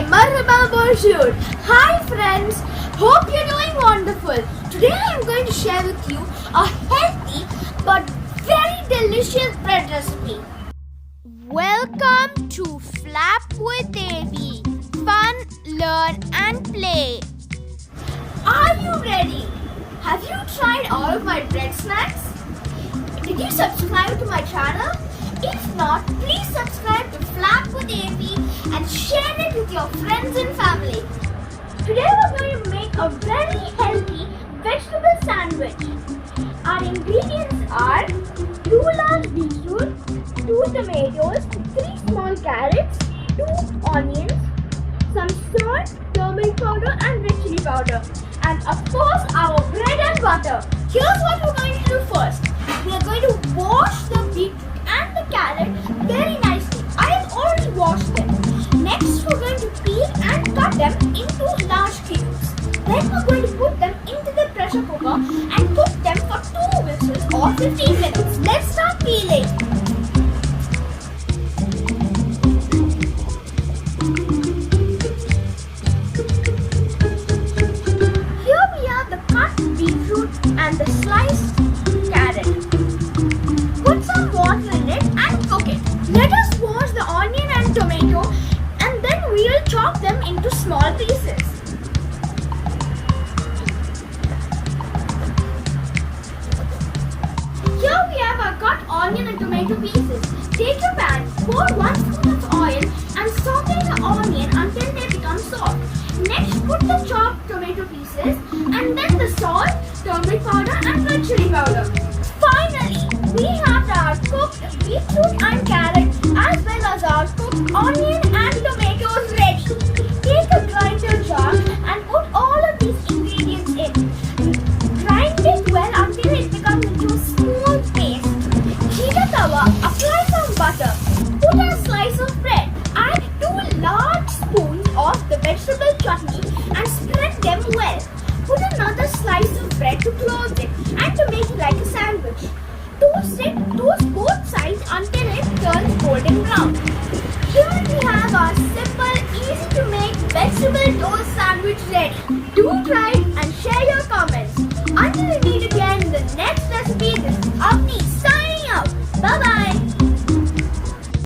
Marhaba, bonjour. Hi friends, hope you're doing wonderful. Today I am going to share with you a healthy but very delicious bread recipe. Welcome to Flap with Davy. Fun, learn and play. Are you ready? Have you tried all of my bread snacks? Did you subscribe to my channel? If not, please subscribe to Flap with Davy and share it with your friends and family. Today we're going to make a very healthy vegetable sandwich. Our ingredients are 2 large beetroot, 2 tomatoes, 3 small carrots, 2 onions, some salt, turmeric powder and red chili powder, and of course our bread and butter. Here's what we're going to do first. We are going to wash the beetroot and the carrot very nicely. I have already washed them. Next we're going to peel and cut them into large cubes. Then we're going to put them into the pressure cooker and cook them for 2 whistles or 15 minutes. Let's start peeling. Here we have the cut beetroot and the sliced carrot. Put some water in it and cook it. Let us wash the onion and tomato and then we will chop them into small pieces. Here we have our cut onion and tomato pieces. Take your pan, pour 1 spoon of oil and saute the onion until they become soft. Next put the chopped tomato pieces and then the salt, turmeric powder and red chili powder. Finally, we have our cooked beetroot and carrot as well as our cooked onion and tomatoes ready. Take a grinder jar and put all of these ingredients in. Grind it well until it becomes into a smooth paste. Heat a tawa, apply some butter, put a slice of bread, add 2 large spoons of the vegetable chutney and spread them well. Put another slice of bread to close it and to make it like a sandwich. Toast both sides until it turns golden brown. Here we have our simple, easy to make vegetable toast sandwich ready. Do try it